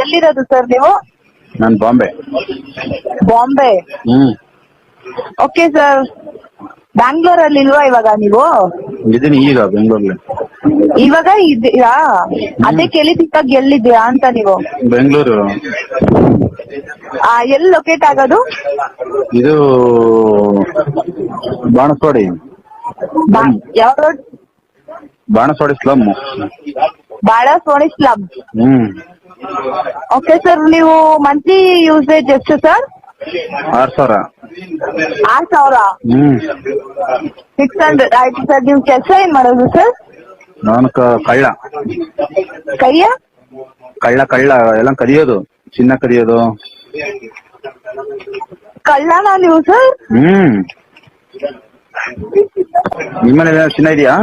ಎಲ್ಲಿರೋದು ಸರ್ ನೀವು? ನಾನು ಬಾಂಬೆ. ಬಾಂಬೆ. Okay sir. ಬ್ಯಾಂಗ್ಳೂರಲ್ಲಿ ಇಲ್ವಾ ಇವಾಗ ನೀವು? ಇದೀನಿ ಈಗ ಬೆಂಗಳೂರಲ್ಲಿ. ಇವಾಗ ಇದ್ದೀರಾ? ಅದೇ ಕೇಳಿದಾಗ ಎಲ್ಲಿದ್ದೀರಾ ಅಂತ ನೀವು? ಬೆಂಗಳೂರು. ಎಲ್ಲಿ ಲೊಕೇಟ್ ಆಗೋದು? ಇದು ಬಾಣಸ್ವಾಡಿ. ಯಾವ road? Banaswadi slum. Balaswadi slum. Okay sir. ನೀವು ಮಂತ್ಲಿ ಯೂಸೇಜ್ ಎಷ್ಟು ಸರ್? 6,000. 6,000. 600. ಆಯ್ತು ಸರ್. ನೀವು ಕೆಲಸ ಏನ್ ಮಾಡೋದು ಸರ್? ನಾನು ಕಳ್ಳ. ಕೈಯ ಕಳ್ಳ ಎಲ್ಲ ಕದಿಯೋದು, ಚಿನ್ನ ಕದಿಯೋದು. ಕಳ್ಳನಾ ನೀವು ಸರ್? ನಿಮ್ಮನೇಲಿ ಚಿನ್ನ ಇದೆಯಾ?